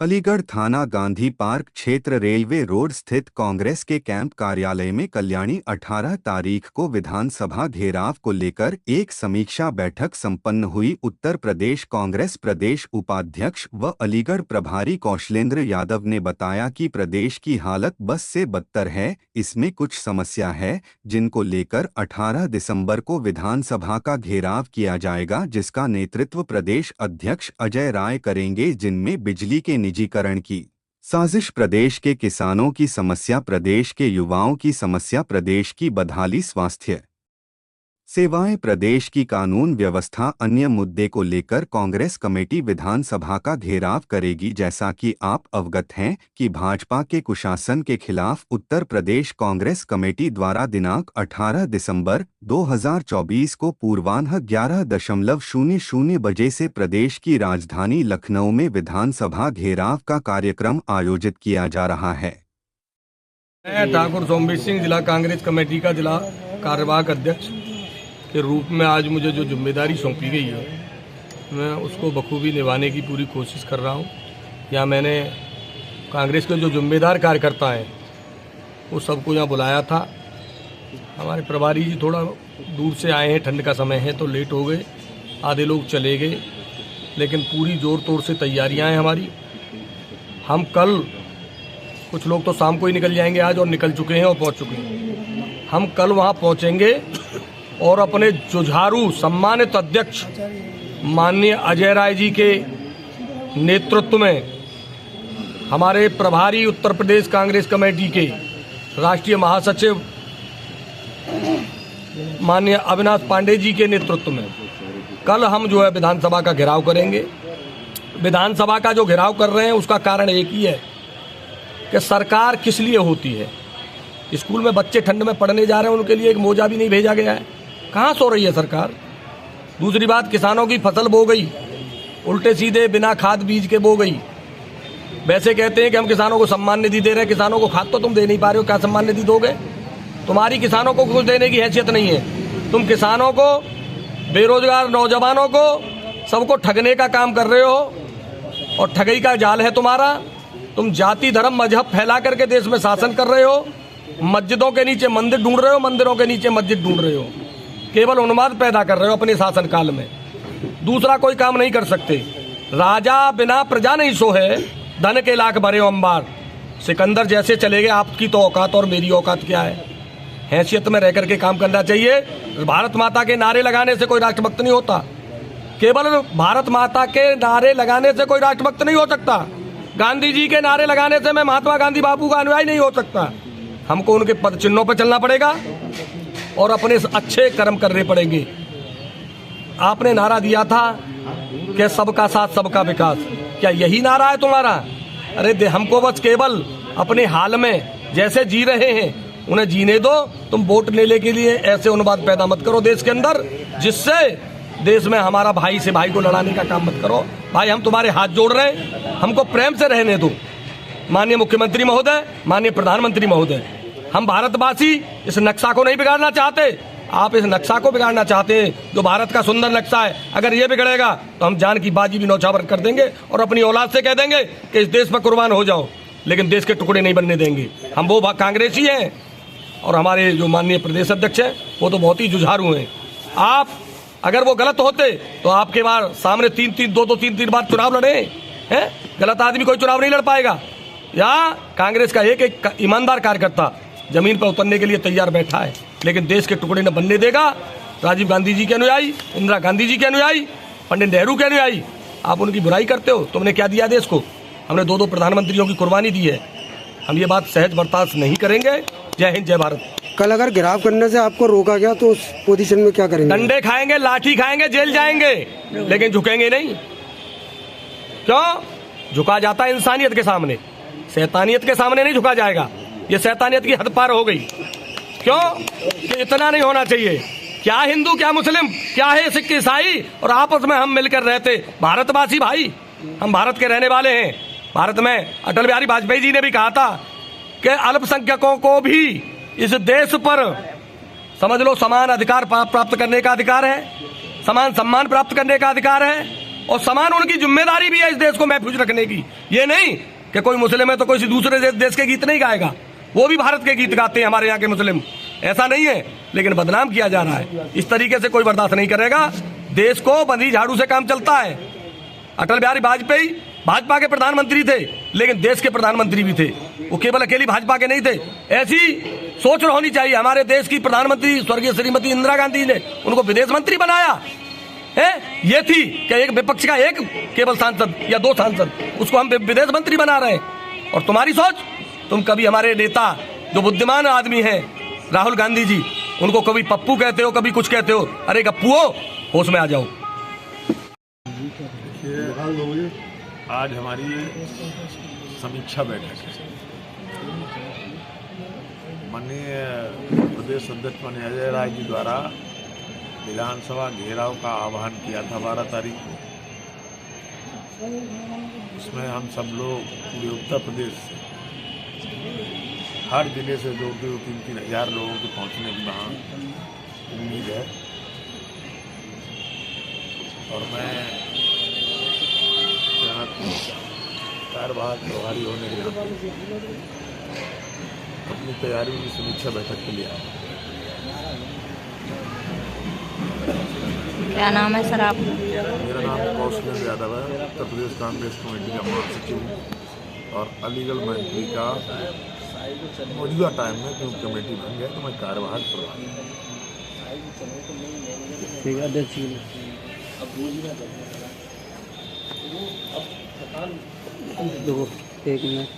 अलीगढ़ थाना गांधी पार्क क्षेत्र railway road स्थित कांग्रेस के कैंप कार्यालय में कल्याणी 18 तारीख को विधानसभा घेराव को लेकर एक समीक्षा बैठक संपन्न हुई। उत्तर प्रदेश कांग्रेस प्रदेश उपाध्यक्ष व अलीगढ़ प्रभारी कौशलेंद्र यादव ने बताया कि प्रदेश की हालत बस से बदतर है, इसमें कुछ समस्या है जिनको लेकर 18 दिसंबर को विधानसभा का घेराव किया जाएगा, जिसका नेतृत्व प्रदेश अध्यक्ष अजय राय करेंगे, जिनमें बिजली के निजीकरण की साजिश, प्रदेश के किसानों की समस्या, प्रदेश के युवाओं की समस्या, प्रदेश की बदहाली, स्वास्थ्य सेवाएं, प्रदेश की कानून व्यवस्था, अन्य मुद्दे को लेकर कांग्रेस कमेटी विधानसभा का घेराव करेगी। जैसा कि आप अवगत हैं कि भाजपा के कुशासन के खिलाफ उत्तर प्रदेश कांग्रेस कमेटी द्वारा दिनांक 18 दिसंबर 2024 को पूर्वाह्न 11:00 बजे से प्रदेश की राजधानी लखनऊ में विधानसभा घेराव का कार्यक्रम आयोजित किया जा रहा है। मैं ठाकुर सोमवीर सिंह जिला कांग्रेस कमेटी का जिला कार्यवाहक अध्यक्ष के रूप में आज मुझे जो जिम्मेदारी सौंपी गई है, मैं उसको बखूबी निभाने की पूरी कोशिश कर रहा हूँ। यहाँ मैंने कांग्रेस के जो जिम्मेदार कार्यकर्ता हैं वो सबको यहाँ बुलाया था। हमारे प्रभारी जी थोड़ा दूर से आए हैं, ठंड का समय है तो लेट हो गए, आधे लोग चले गए, लेकिन पूरी ज़ोर तोड़ से तैयारियाँ हैं हमारी। हम कल, कुछ लोग तो शाम को ही निकल जाएंगे आज और निकल चुके हैं और पहुँच चुके हैं। हम कल वहाँ पहुँचेंगे और अपने जुझारू सम्मानित अध्यक्ष माननीय अजय राय जी के नेतृत्व में हमारे प्रभारी उत्तर प्रदेश कांग्रेस कमेटी के राष्ट्रीय महासचिव माननीय अविनाश पांडे जी के नेतृत्व में कल हम जो है विधानसभा का घेराव करेंगे। विधानसभा का जो घेराव कर रहे हैं उसका कारण एक ही है कि सरकार किस लिए होती है। स्कूल में बच्चे ठंड में पढ़ने जा रहे हैं, उनके लिए एक मोजा भी नहीं भेजा गया है, कहाँ सो रही है सरकार। दूसरी बात, किसानों की फसल बो गई, उल्टे सीधे बिना खाद बीज के बो गई। वैसे कहते हैं कि हम किसानों को सम्मान निधि दे रहे हैं, किसानों को खाद तो तुम दे नहीं पा रहे हो, क्या सम्मान निधि दोगे? तुम्हारी किसानों को कुछ देने की हैसियत नहीं है। तुम किसानों को, बेरोजगार नौजवानों को, सबको ठगने का काम कर रहे हो और ठगी का जाल है तुम्हारा। तुम जाति धर्म मजहब फैला करके देश में शासन कर रहे हो। मस्जिदों के नीचे मंदिर ढूंढ रहे हो, मंदिरों के नीचे मस्जिद ढूंढ रहे हो, केवल उन्माद पैदा कर रहे हो अपने शासन काल में। दूसरा कोई काम नहीं कर सकते। राजा बिना प्रजा नहीं सोहे, धन के लाख भरे अंबार। सिकंदर जैसे चले गए, आपकी तो औकात और मेरी औकात क्या है? हैसियत में रह करके काम करना चाहिए। भारत माता के नारे लगाने से कोई राष्ट्रभक्त नहीं होता। केवल भारत माता के नारे लगाने से कोई राष्ट्रभक्त नहीं हो सकता। गांधी जी के नारे लगाने से मैं महात्मा गांधी बापू का अनुयायी नहीं हो सकता। हमको उनके पद चिन्हों पर चलना पड़ेगा और अपने अच्छे कर्म करने पड़ेंगे। आपने नारा दिया था कि सबका साथ सबका विकास, क्या यही नारा है तुम्हारा? अरे हमको बस केवल अपने हाल में जैसे जी रहे हैं उन्हें जीने दो। तुम वोट लेने के लिए ऐसे उन्माद पैदा मत करो देश के अंदर, जिससे देश में हमारा भाई से भाई को लड़ाने का काम मत करो। भाई, हम तुम्हारे हाथ जोड़ रहे हैं, हमको प्रेम से रहने दो। माननीय मुख्यमंत्री महोदय, माननीय प्रधानमंत्री महोदय, हम भारतवासी इस नक्शा को नहीं बिगाड़ना चाहते। आप इस नक्शा को बिगाड़ना चाहते हैं, जो भारत का सुंदर नक्शा है। अगर ये बिगड़ेगा तो हम जान की बाजी भी नौछावर कर देंगे और अपनी औलाद से कह देंगे कि इस देश पर कुर्बान हो जाओ, लेकिन देश के टुकड़े नहीं बनने देंगे। हम वो कांग्रेसी हैं और हमारे जो माननीय प्रदेश अध्यक्ष हैं वो तो बहुत ही जुझारू हैं। आप अगर वो गलत होते तो आपके बार सामने दो तीन बार चुनाव लड़े हैं। गलत आदमी कोई चुनाव नहीं लड़ पाएगा। या कांग्रेस का एक ईमानदार कार्यकर्ता जमीन पर उतरने के लिए तैयार बैठा है, लेकिन देश के टुकड़े न बनने देगा। राजीव गांधी जी के अनुयायी, इंदिरा गांधी जी के अनुयायी, पंडित नेहरू के अनुयायी, आप उनकी बुराई करते हो। तुमने क्या दिया देश को? हमने दो प्रधानमंत्रियों की कुर्बानी दी है। हम ये बात सहज बर्दाश्त नहीं करेंगे। जय हिंद, जय भारत। कल अगर घेराव करने से आपको रोका गया तो उस पोजीशन में क्या करेंगे? डंडे खाएंगे, लाठी खाएंगे, जेल जाएंगे, लेकिन झुकेंगे नहीं। क्यों? झुका जाता है इंसानियत के सामने, शैतानियत के सामने नहीं झुका जाएगा। ये शैतानियत की हद पार हो गई। क्यों? कि इतना नहीं होना चाहिए। क्या हिंदू, क्या मुस्लिम, क्या है सिख ईसाई, और आपस में हम मिलकर रहते। भारतवासी भाई, हम भारत के रहने वाले हैं। भारत में अटल बिहारी वाजपेयी जी ने भी कहा था कि अल्पसंख्यकों को भी इस देश पर समझ लो समान अधिकार प्राप्त करने का अधिकार है, समान सम्मान प्राप्त करने का अधिकार है। और समान उनकी जिम्मेदारी भी है इस देश को महफूज रखने की। ये नहीं कि कोई मुस्लिम है तो कोई दूसरे देश के गीत नहीं गाएगा, वो भी भारत के गीत गाते हैं हमारे यहाँ के मुस्लिम, ऐसा नहीं है, लेकिन बदनाम किया जा रहा है। इस तरीके से कोई बर्दाश्त नहीं करेगा। देश को बंदी झाड़ू से काम चलता है। अटल बिहारी वाजपेयी भाजपा के प्रधानमंत्री थे, लेकिन देश के प्रधानमंत्री भी थे, वो केवल अकेली भाजपा के नहीं थे। ऐसी सोच होनी चाहिए। हमारे देश की प्रधानमंत्री स्वर्गीय श्रीमती इंदिरा गांधी ने उनको विदेश मंत्री बनाया है। ये थी कि एक विपक्ष का एक केवल सांसद या 2 सांसद, उसको हम विदेश मंत्री बना रहे हैं। और तुम्हारी सोच, तुम कभी हमारे नेता जो बुद्धिमान आदमी हैं राहुल गांधी जी, उनको कभी पप्पू कहते हो, कभी कुछ कहते हो। अरे गप्पू हो, होश में आ जाओ। आज हमारी समीक्षा बैठक है। माननीय प्रदेश अध्यक्ष माननीय अजय राय जी द्वारा विधानसभा घेराव का आह्वान किया था 12 तारीख को। उसमें हम सब लोग पूरे उत्तर प्रदेश से, हर जिले से 2-3 हज़ार लोगों के पहुंचने की वहाँ उम्मीद है। और मैं यहाँ कार्यवाहक प्रभारी होने के नाते अपनी तैयारियों की समीक्षा बैठक के लिए आया। क्या नाम है सर आपका? मेरा नाम कौशलेंद्र यादव है, उत्तर प्रदेश कांग्रेस कमेटी का महासचिव हूँ और अलीगढ़ मंत्री का मौजूदा टाइम में क्योंकि कमेटी बन गया तो मैं कार्यवाहक प्रभारी हूँ। देखो 1 मिनट